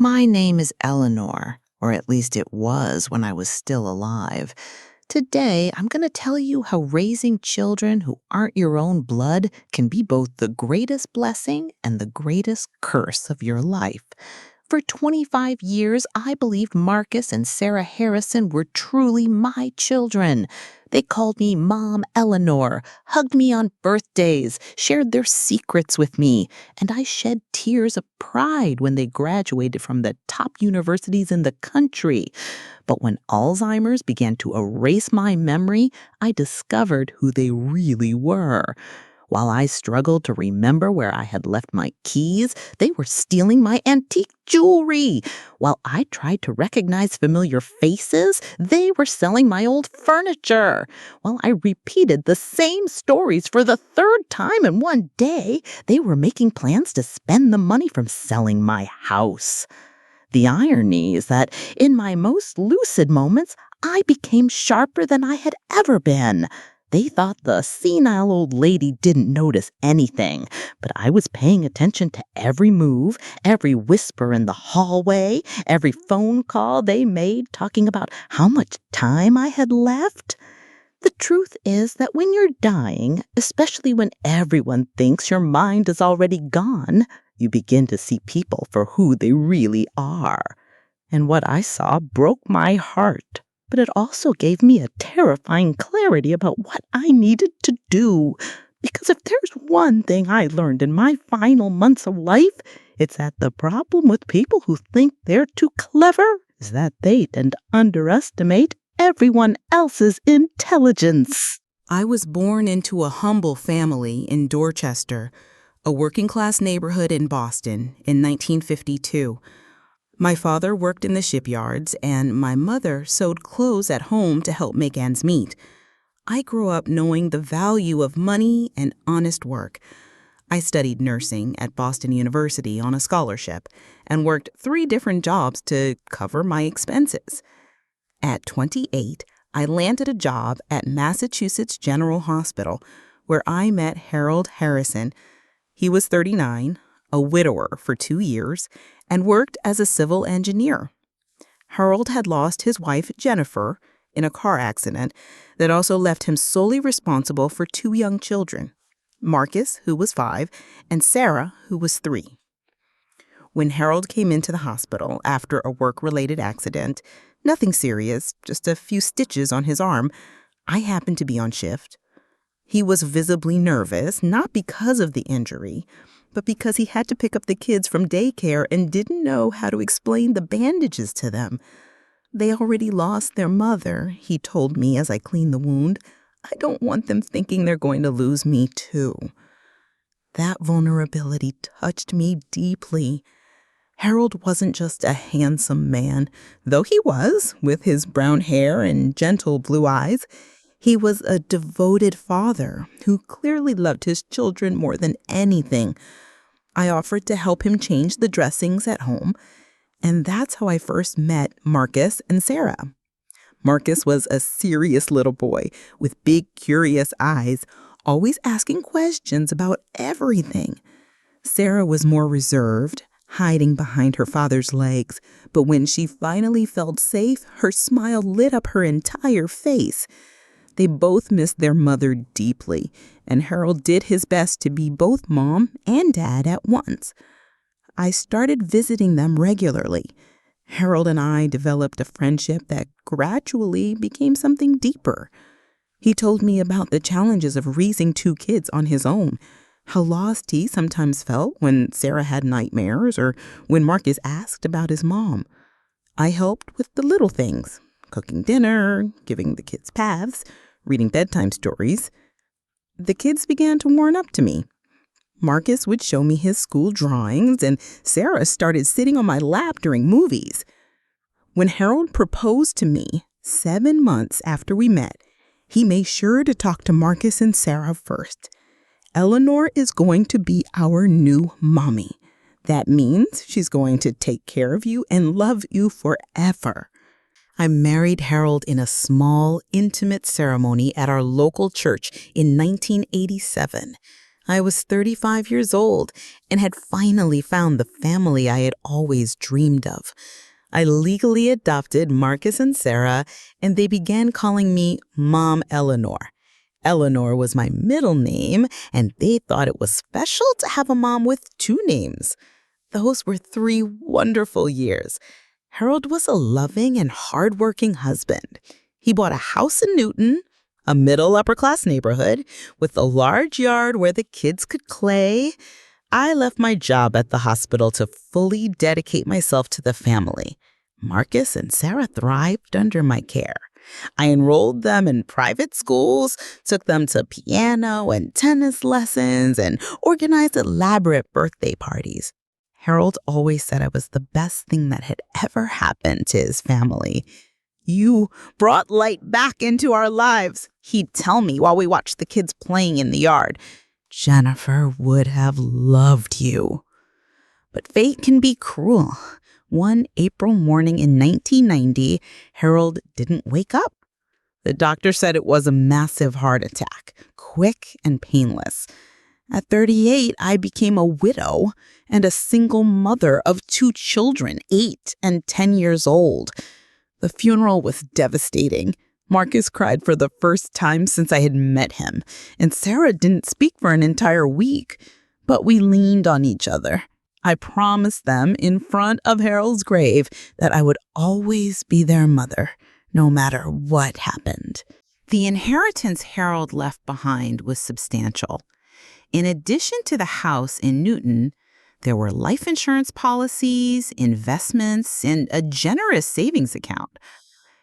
My name is Eleanor, or at least it was when I was still alive. Today, I'm going to tell you how raising children who aren't your own blood can be both the greatest blessing and the greatest curse of your life. For 25 years, I believed Marcus and Sarah Harrison were truly my children. They called me Mom Eleanor, hugged me on birthdays, shared their secrets with me, and I shed tears of pride when they graduated from the top universities in the country. But when Alzheimer's began to erase my memory, I discovered who they really were. While I struggled to remember where I had left my keys, they were stealing my antique jewelry. While I tried to recognize familiar faces, they were selling my old furniture. While I repeated the same stories for the third time in one day, they were making plans to spend the money from selling my house. The irony is that in my most lucid moments, I became sharper than I had ever been. They thought the senile old lady didn't notice anything, but I was paying attention to every move, every whisper in the hallway, every phone call they made talking about how much time I had left. The truth is that when you're dying, especially when everyone thinks your mind is already gone, you begin to see people for who they really are. And what I saw broke my heart. But it also gave me a terrifying clarity about what I needed to do. Because if there's one thing I learned in my final months of life, it's that the problem with people who think they're too clever is that they tend to underestimate everyone else's intelligence. I was born into a humble family in Dorchester, a working-class neighborhood in Boston, in 1952. My father worked in the shipyards, and my mother sewed clothes at home to help make ends meet. I grew up knowing the value of money and honest work. I studied nursing at Boston University on a scholarship and worked 3 different jobs to cover my expenses. At 28, I landed a job at Massachusetts General Hospital, where I met Harold Harrison. He was 39, a widower for 2 years, and worked as a civil engineer. Harold had lost his wife, Jennifer, in a car accident that also left him solely responsible for 2 young children, Marcus, who was 5, and Sarah, who was 3. When Harold came into the hospital after a work-related accident, nothing serious, just a few stitches on his arm, I happened to be on shift. He was visibly nervous, not because of the injury, but because he had to pick up the kids from daycare and didn't know how to explain the bandages to them. They already lost their mother, he told me as I cleaned the wound. I don't want them thinking they're going to lose me too. That vulnerability touched me deeply. Harold wasn't just a handsome man, though he was, with his brown hair and gentle blue eyes. He was a devoted father who clearly loved his children more than anything. I offered to help him change the dressings at home, and that's how I first met Marcus and Sarah. Marcus was a serious little boy with big, curious eyes, always asking questions about everything. Sarah was more reserved, hiding behind her father's legs, but when she finally felt safe, her smile lit up her entire face. They both missed their mother deeply, and Harold did his best to be both mom and dad at once. I started visiting them regularly. Harold and I developed a friendship that gradually became something deeper. He told me about the challenges of raising 2 kids on his own, how lost he sometimes felt when Sarah had nightmares or when Marcus asked about his mom. I helped with the little things, cooking dinner, giving the kids baths, reading bedtime stories. The kids began to warm up to me. Marcus would show me his school drawings, and Sarah started sitting on my lap during movies. When Harold proposed to me 7 months after we met, he made sure to talk to Marcus and Sarah first. Eleanor is going to be our new mommy. That means she's going to take care of you and love you forever. I married Harold in a small, intimate ceremony at our local church in 1987. I was 35 years old and had finally found the family I had always dreamed of. I legally adopted Marcus and Sarah, and they began calling me Mom Eleanor. Eleanor was my middle name, and they thought it was special to have a mom with two names. Those were 3 wonderful years. Harold was a loving and hardworking husband. He bought a house in Newton, a middle upper-class neighborhood, with a large yard where the kids could play. I left my job at the hospital to fully dedicate myself to the family. Marcus and Sarah thrived under my care. I enrolled them in private schools, took them to piano and tennis lessons, and organized elaborate birthday parties. Harold always said I was the best thing that had ever happened to his family. "You brought light back into our lives," he'd tell me while we watched the kids playing in the yard. "Jennifer would have loved you." But fate can be cruel. One April morning in 1990, Harold didn't wake up. The doctor said it was a massive heart attack, quick and painless. At 38, I became a widow and a single mother of 2 children, 8 and 10 years old. The funeral was devastating. Marcus cried for the first time since I had met him, and Sarah didn't speak for an entire week. But we leaned on each other. I promised them in front of Harold's grave that I would always be their mother, no matter what happened. The inheritance Harold left behind was substantial. In addition to the house in Newton, there were life insurance policies, investments, and a generous savings account.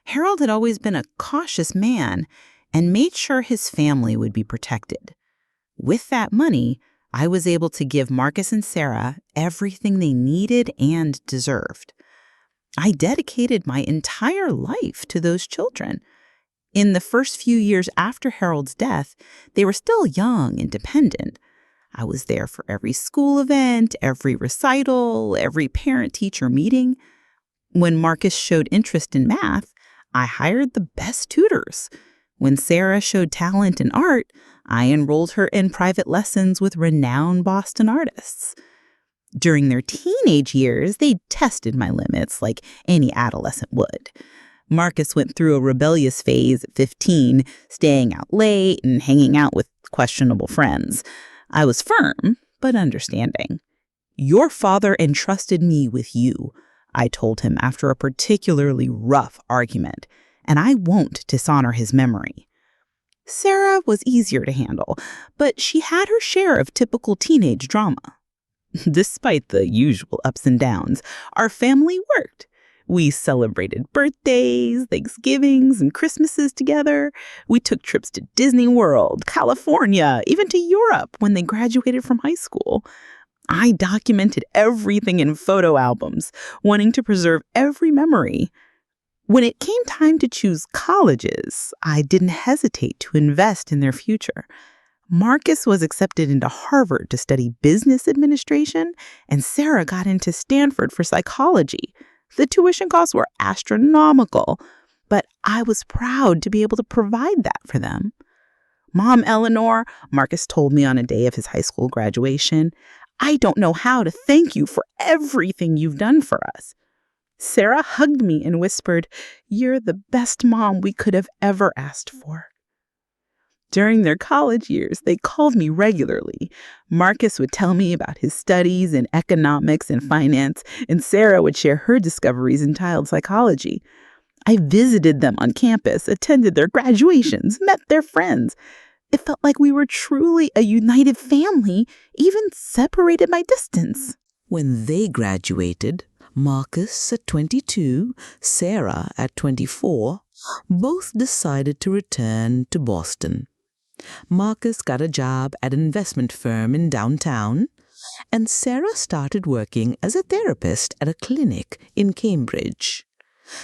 Harold had always been a cautious man and made sure his family would be protected. With that money, I was able to give Marcus and Sarah everything they needed and deserved. I dedicated my entire life to those children. In the first few years after Harold's death, they were still young and dependent. I was there for every school event, every recital, every parent-teacher meeting. When Marcus showed interest in math, I hired the best tutors. When Sarah showed talent in art, I enrolled her in private lessons with renowned Boston artists. During their teenage years, they tested my limits like any adolescent would. Marcus went through a rebellious phase at 15, staying out late and hanging out with questionable friends. I was firm, but understanding. "Your father entrusted me with you," I told him after a particularly rough argument, "and I won't dishonor his memory." Sarah was easier to handle, but she had her share of typical teenage drama. Despite the usual ups and downs, our family worked. We celebrated birthdays, Thanksgivings, and Christmases together. We took trips to Disney World, California, even to Europe when they graduated from high school. I documented everything in photo albums, wanting to preserve every memory. When it came time to choose colleges, I didn't hesitate to invest in their future. Marcus was accepted into Harvard to study business administration, and Sarah got into Stanford for psychology. The tuition costs were astronomical, but I was proud to be able to provide that for them. "Mom Eleanor," Marcus told me on a day of his high school graduation, "I don't know how to thank you for everything you've done for us." Sarah hugged me and whispered, "You're the best mom we could have ever asked for." During their college years, they called me regularly. Marcus would tell me about his studies in economics and finance, and Sarah would share her discoveries in child psychology. I visited them on campus, attended their graduations, met their friends. It felt like we were truly a united family, even separated by distance. When they graduated, Marcus at 22, Sarah at 24, both decided to return to Boston. Marcus got a job at an investment firm in downtown, and Sarah started working as a therapist at a clinic in Cambridge.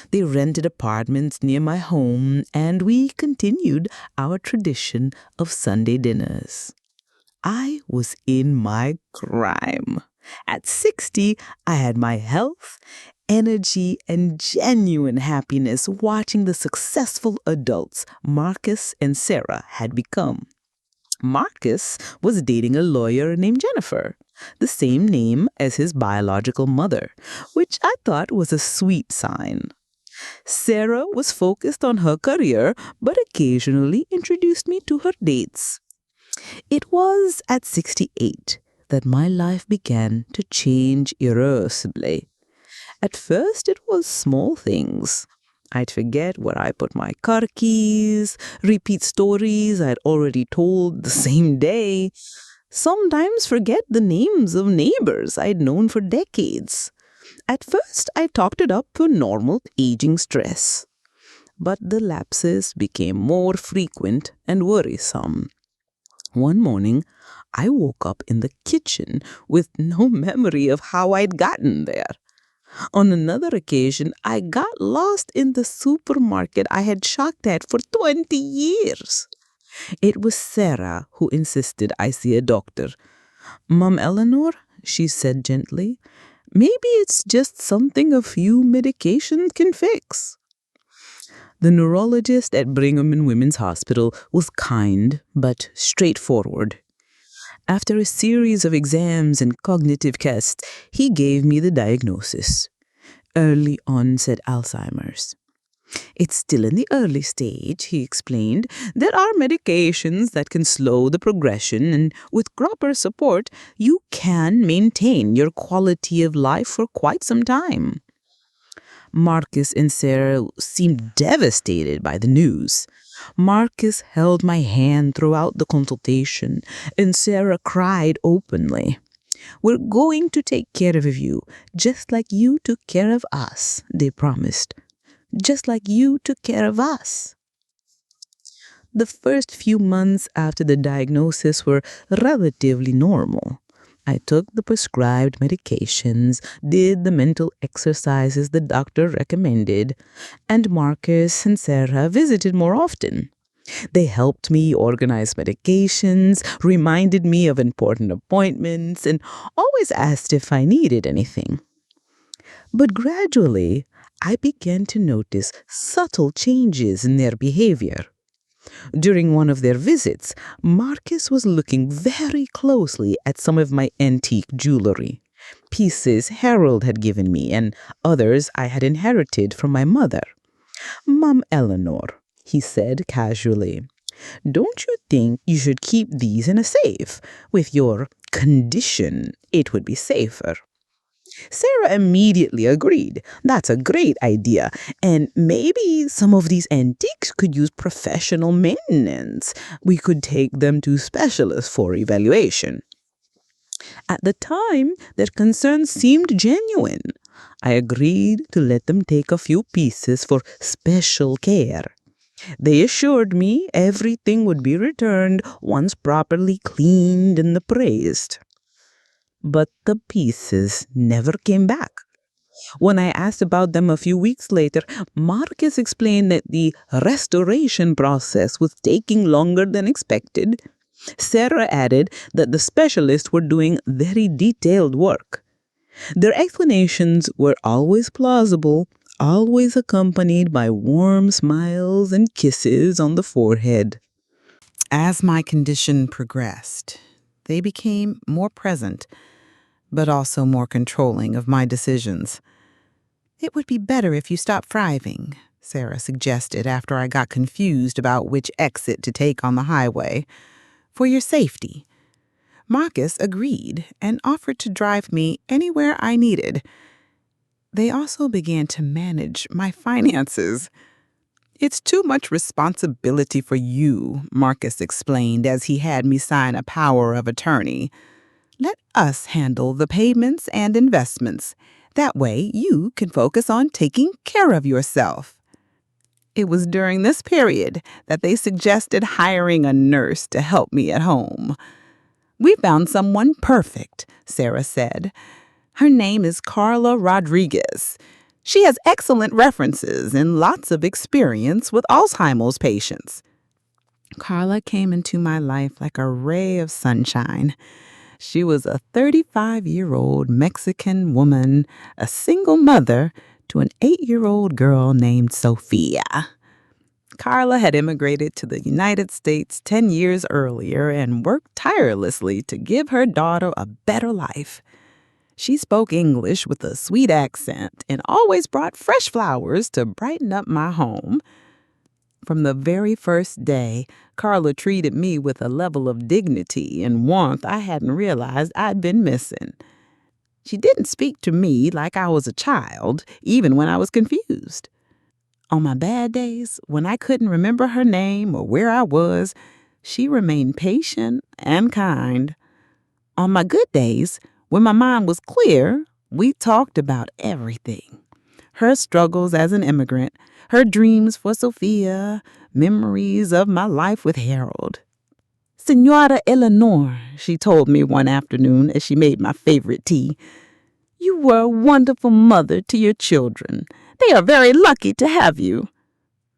They rented apartments near my home, and we continued our tradition of Sunday dinners. I was in my prime. At 60, I had my health, energy, and genuine happiness watching the successful adults Marcus and Sarah had become. Marcus was dating a lawyer named Jennifer, the same name as his biological mother, which I thought was a sweet sign. Sarah was focused on her career but occasionally introduced me to her dates. It was at 68 that my life began to change irreversibly. At first, it was small things. I'd forget where I put my car keys, repeat stories I'd already told the same day, sometimes forget the names of neighbors I'd known for decades. At first, I talked it up for normal aging stress. But the lapses became more frequent and worrisome. One morning, I woke up in the kitchen with no memory of how I'd gotten there. On another occasion, I got lost in the supermarket I had shopped at for 20 years. It was Sarah who insisted I see a doctor. "Mom Eleanor," she said gently, "maybe it's just something a few medications can fix." The neurologist at Brigham and Women's Hospital was kind but straightforward. After a series of exams and cognitive tests, he gave me the diagnosis: early onset Alzheimer's. "It's still in the early stage," he explained. "There are medications that can slow the progression, and with proper support, you can maintain your quality of life for quite some time." Marcus and Sarah seemed devastated by the news. Marcus held my hand throughout the consultation, and Sarah cried openly. "We're going to take care of you, just like you took care of us," they promised. "Just like you took care of us." The first few months after the diagnosis were relatively normal. I took the prescribed medications, did the mental exercises the doctor recommended, and Marcus and Sarah visited more often. They helped me organize medications, reminded me of important appointments, and always asked if I needed anything. But gradually, I began to notice subtle changes in their behavior. During one of their visits, Marcus was looking very closely at some of my antique jewelry, pieces Harold had given me and others I had inherited from my mother. "Mom Eleanor," he said casually, "don't you think you should keep these in a safe? With your condition, it would be safer." Sarah immediately agreed. "That's a great idea, and maybe some of these antiques could use professional maintenance. We could take them to specialists for evaluation." At the time, their concerns seemed genuine. I agreed to let them take a few pieces for special care. They assured me everything would be returned once properly cleaned and appraised. But the pieces never came back. When I asked about them a few weeks later, Marcus explained that the restoration process was taking longer than expected. Sarah added that the specialists were doing very detailed work. Their explanations were always plausible, always accompanied by warm smiles and kisses on the forehead. As my condition progressed, they became more present, but also more controlling of my decisions. "It would be better if you stopped driving," Sarah suggested after I got confused about which exit to take on the highway, "for your safety." Marcus agreed and offered to drive me anywhere I needed. They also began to manage my finances. "It's too much responsibility for you," Marcus explained as he had me sign a power of attorney. "Let us handle the payments and investments. That way you can focus on taking care of yourself." It was during this period that they suggested hiring a nurse to help me at home. "We found someone perfect," Sarah said. "Her name is Carla Rodriguez. She has excellent references and lots of experience with Alzheimer's patients." Carla came into my life like a ray of sunshine. She was a 35-year-old Mexican woman, a single mother to an 8-year-old girl named Sophia. Carla had immigrated to the United States 10 years earlier and worked tirelessly to give her daughter a better life. She spoke English with a sweet accent and always brought fresh flowers to brighten up my home. From the very first day, Carla treated me with a level of dignity and warmth I hadn't realized I'd been missing. She didn't speak to me like I was a child, even when I was confused. On my bad days, when I couldn't remember her name or where I was, she remained patient and kind. On my good days, when my mind was clear, we talked about everything. Her struggles as an immigrant, her dreams for Sophia, memories of my life with Harold. "Senora Eleanor," she told me one afternoon as she made my favorite tea, "you were a wonderful mother to your children. They are very lucky to have you."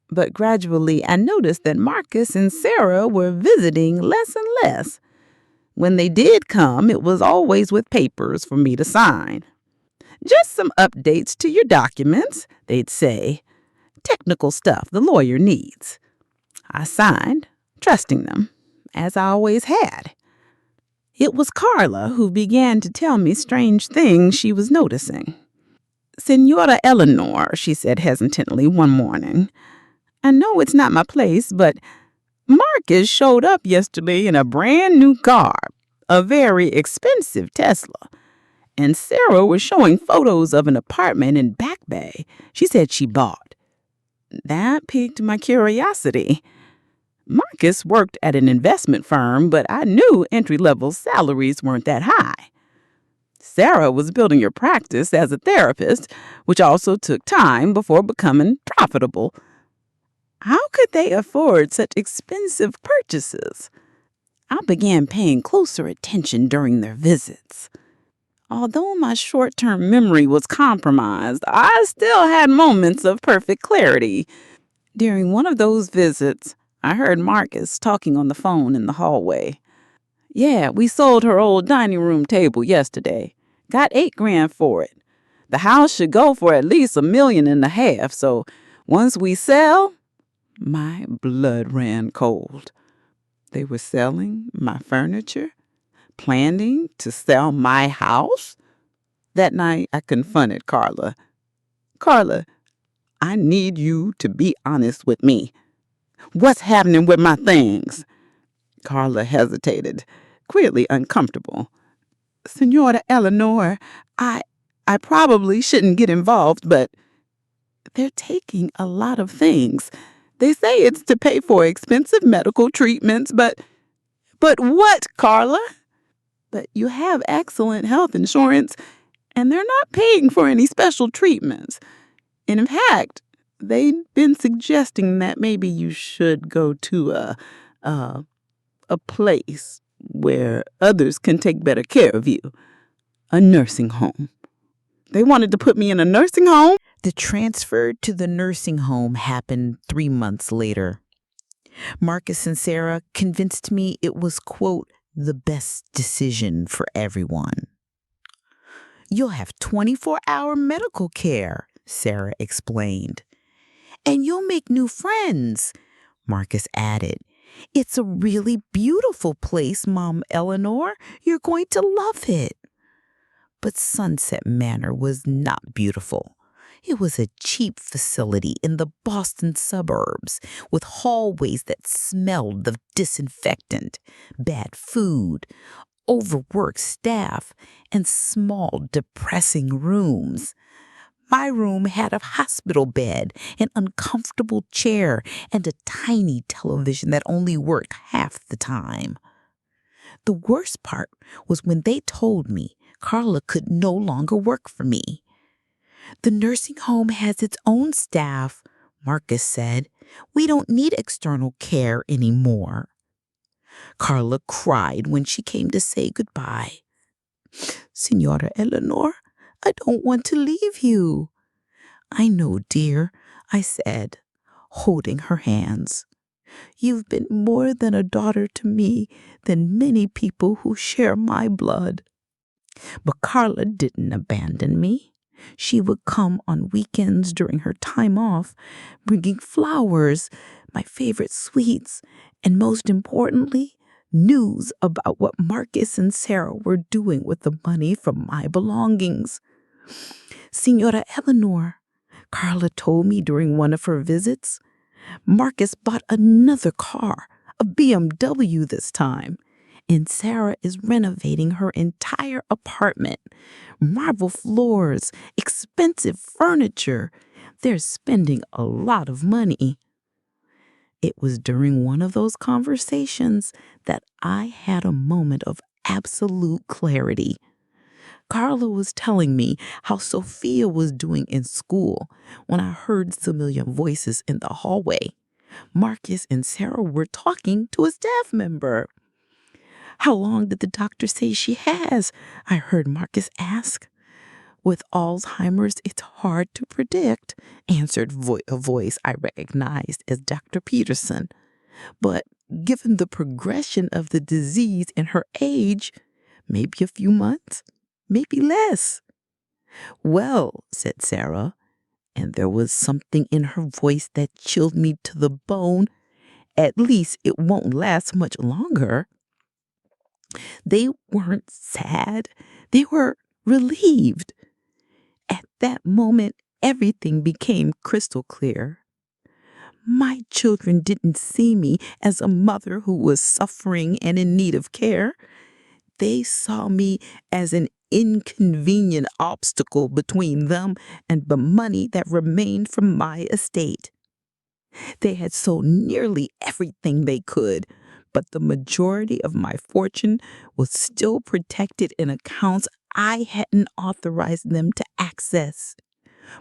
But gradually I noticed that Marcus and Sarah were visiting less and less. When they did come, it was always with papers for me to sign. "Just some updates to your documents," they'd say. "Technical stuff the lawyer needs." I signed, trusting them, as I always had. It was Carla who began to tell me strange things she was noticing. "Senora Eleanor," she said hesitantly one morning, "I know it's not my place, but Marcus showed up yesterday in a brand new car, a very expensive Tesla. And Sarah was showing photos of an apartment in Back Bay she said she bought. That piqued my curiosity. Marcus worked at an investment firm, but I knew entry-level salaries weren't that high. Sarah was building her practice as a therapist, which also took time before becoming profitable. How could they afford such expensive purchases? I began paying closer attention during their visits. Although my short-term memory was compromised, I still had moments of perfect clarity. During one of those visits, I heard Marcus talking on the phone in the hallway. "Yeah, we sold her old dining room table yesterday. Got $8,000 for it. The house should go for at least $1.5 million, so once we sell..." My blood ran cold. They were selling my furniture? Planning to sell my house? That night, I confronted Carla. "Carla, I need you to be honest with me. What's happening with my things?" Carla hesitated, clearly uncomfortable. "Senora Eleanor, I probably shouldn't get involved, but they're taking a lot of things. They say it's to pay for expensive medical treatments, but..." "But what, Carla?" "But you have excellent health insurance, and they're not paying for any special treatments. And in fact, they've been suggesting that maybe you should go to a place where others can take better care of you. A nursing home. They wanted to put me in a nursing home?" The transfer to the nursing home happened 3 months later. Marcus and Sarah convinced me it was, quote, the best decision for everyone. "You'll have 24-hour medical care," Sarah explained. "And you'll make new friends," Marcus added. "It's a really beautiful place, Mom Eleanor. You're going to love it." But Sunset Manor was not beautiful. It was a cheap facility in the Boston suburbs with hallways that smelled of disinfectant, bad food, overworked staff, and small, depressing rooms. My room had a hospital bed, an uncomfortable chair, and a tiny television that only worked half the time. The worst part was when they told me Carla could no longer work for me. "The nursing home has its own staff," Marcus said. "We don't need external care anymore." Carla cried when she came to say goodbye. "Senora Eleanor, I don't want to leave you." "I know, dear," I said, holding her hands. "You've been more than a daughter to me, than many people who share my blood." But Carla didn't abandon me. She would come on weekends during her time off, bringing flowers, my favorite sweets, and most importantly, news about what Marcus and Sarah were doing with the money from my belongings. Senora Eleanor, Carla told me during one of her visits, Marcus bought another car, a BMW this time, and Sarah is renovating her entire apartment. Marble floors, expensive furniture. They're spending a lot of money. It was during one of those conversations that I had a moment of absolute clarity. Carla was telling me how Sophia was doing in school when I heard familiar voices in the hallway. Marcus and Sarah were talking to a staff member. How long did the doctor say she has? I heard Marcus ask. With Alzheimer's, it's hard to predict, answered a voice I recognized as Dr. Peterson. But given the progression of the disease and her age, maybe a few months, maybe less. Well, said Sarah, and there was something in her voice that chilled me to the bone. At least it won't last much longer. They weren't sad. They were relieved. At that moment, everything became crystal clear. My children didn't see me as a mother who was suffering and in need of care. They saw me as an inconvenient obstacle between them and the money that remained from my estate. They had sold nearly everything they could, but the majority of my fortune was still protected in accounts I hadn't authorized them to access.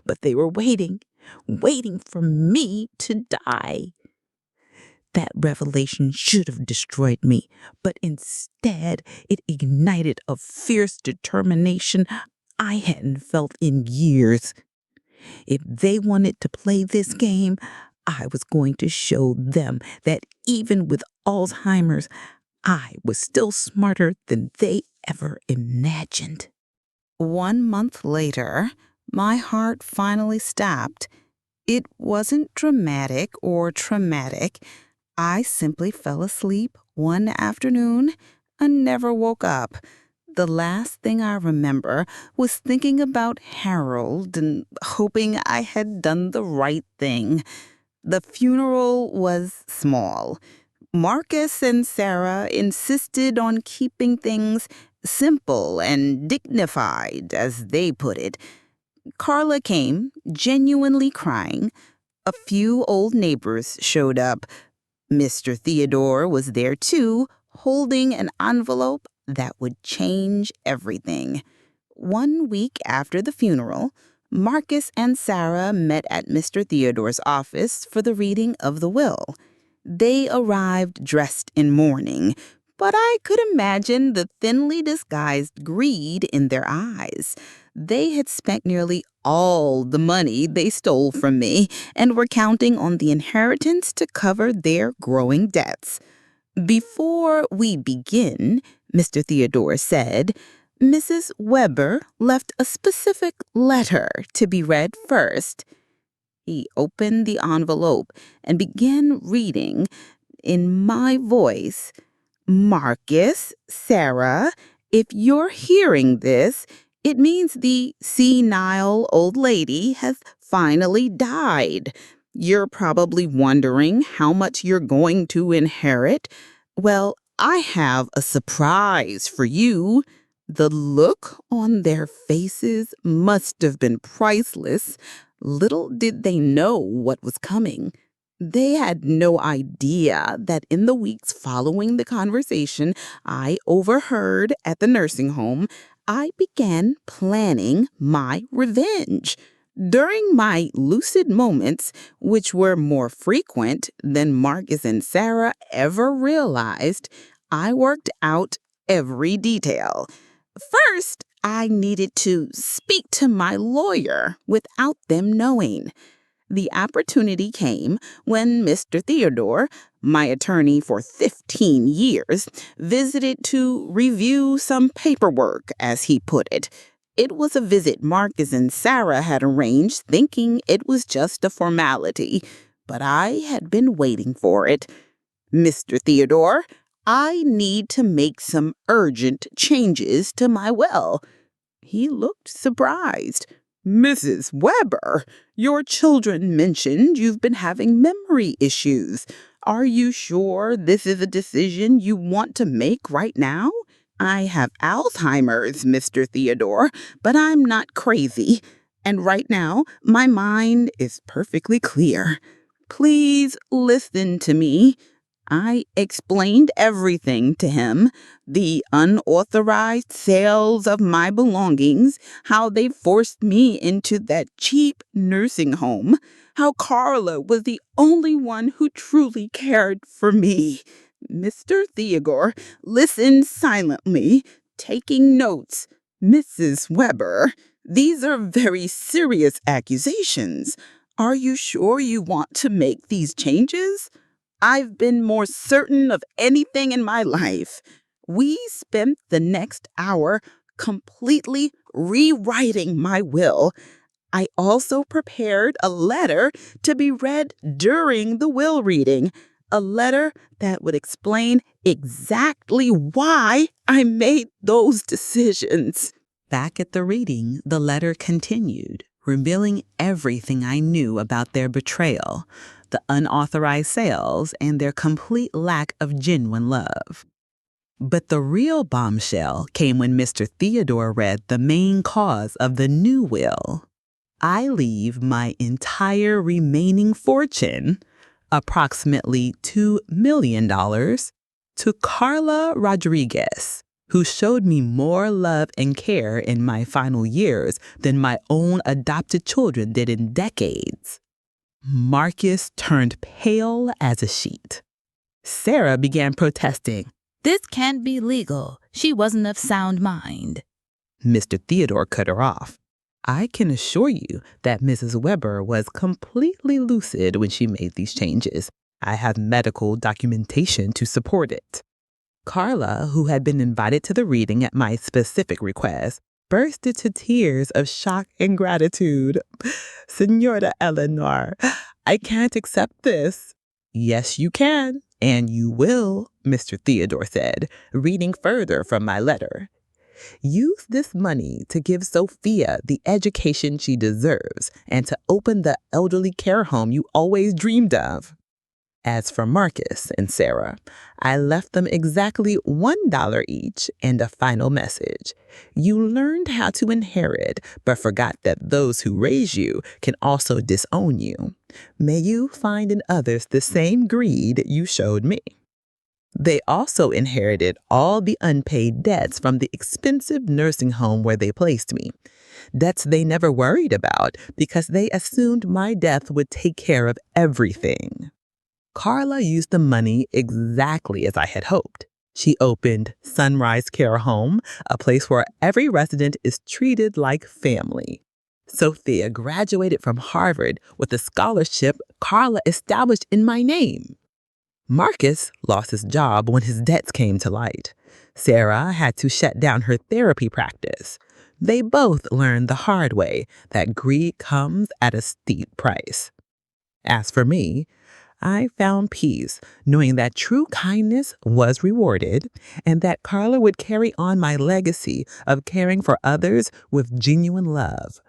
But they were waiting for me to die. That revelation should have destroyed me, but instead it ignited a fierce determination I hadn't felt in years. If they wanted to play this game, I was going to show them that even with Alzheimer's, I was still smarter than they ever imagined. 1 month later, my heart finally stopped. It wasn't dramatic or traumatic. I simply fell asleep one afternoon and never woke up. The last thing I remember was thinking about Harold and hoping I had done the right thing. The funeral was small. Marcus and Sarah insisted on keeping things simple and dignified, as they put it. Carla came, genuinely crying. A few old neighbors showed up. Mr. Theodore was there too, holding an envelope that would change everything. 1 week after the funeral, Marcus and Sarah met at Mr. Theodore's office for the reading of the will. They arrived dressed in mourning, but I could imagine the thinly disguised greed in their eyes. They had spent nearly all the money they stole from me and were counting on the inheritance to cover their growing debts. Before we begin, Mr. Theodore said, Mrs. Weber left a specific letter to be read first. He opened the envelope and began reading in my voice, Marcus, Sarah, if you're hearing this, it means the senile old lady has finally died. You're probably wondering how much you're going to inherit. Well, I have a surprise for you. The look on their faces must have been priceless. Little did they know what was coming. They had no idea that in the weeks following the conversation I overheard at the nursing home, I began planning my revenge. During my lucid moments, which were more frequent than Marcus and Sarah ever realized, I worked out every detail. First, I needed to speak to my lawyer without them knowing. The opportunity came when Mr. Theodore, my attorney for 15 years, visited to review some paperwork, as he put it. It was a visit Marcus and Sarah had arranged, thinking it was just a formality, but I had been waiting for it. Mr. Theodore, I need to make some urgent changes to my will. He looked surprised. Mrs. Weber, your children mentioned you've been having memory issues. Are you sure this is a decision you want to make right now? I have Alzheimer's, Mr. Theodore, but I'm not crazy. And right now, my mind is perfectly clear. Please listen to me. I explained everything to him, the unauthorized sales of my belongings, how they forced me into that cheap nursing home, how Carla was the only one who truly cared for me. Mr. Theodore listened silently, taking notes. Mrs. Weber, these are very serious accusations. Are you sure you want to make these changes? I've been more certain of anything in my life. We spent the next hour completely rewriting my will. I also prepared a letter to be read during the will reading, a letter that would explain exactly why I made those decisions. Back at the reading, the letter continued, revealing everything I knew about their betrayal, the unauthorized sales, and their complete lack of genuine love. But the real bombshell came when Mr. Theodore read the main cause of the new will. I leave my entire remaining fortune, approximately $2 million, to Carla Rodriguez, who showed me more love and care in my final years than my own adopted children did in decades. Marcus turned pale as a sheet. Sarah began protesting. This can't be legal. She wasn't of sound mind. Mr. Theodore cut her off. I can assure you that Mrs. Weber was completely lucid when she made these changes. I have medical documentation to support it. Carla, who had been invited to the reading at my specific request, burst into tears of shock and gratitude. Señora Eleanor, I can't accept this. Yes, you can, and you will, Mr. Theodore said, reading further from my letter. Use this money to give Sophia the education she deserves and to open the elderly care home you always dreamed of. As for Marcus and Sarah, I left them exactly $1 each and a final message. You learned how to inherit, but forgot that those who raise you can also disown you. May you find in others the same greed you showed me. They also inherited all the unpaid debts from the expensive nursing home where they placed me. Debts they never worried about because they assumed my death would take care of everything. Carla used the money exactly as I had hoped. She opened Sunrise Care Home, a place where every resident is treated like family. Sophia graduated from Harvard with a scholarship Carla established in my name. Marcus lost his job when his debts came to light. Sarah had to shut down her therapy practice. They both learned the hard way that greed comes at a steep price. As for me, I found peace knowing that true kindness was rewarded and that Carla would carry on my legacy of caring for others with genuine love.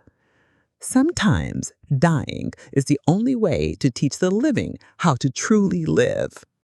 Sometimes dying is the only way to teach the living how to truly live.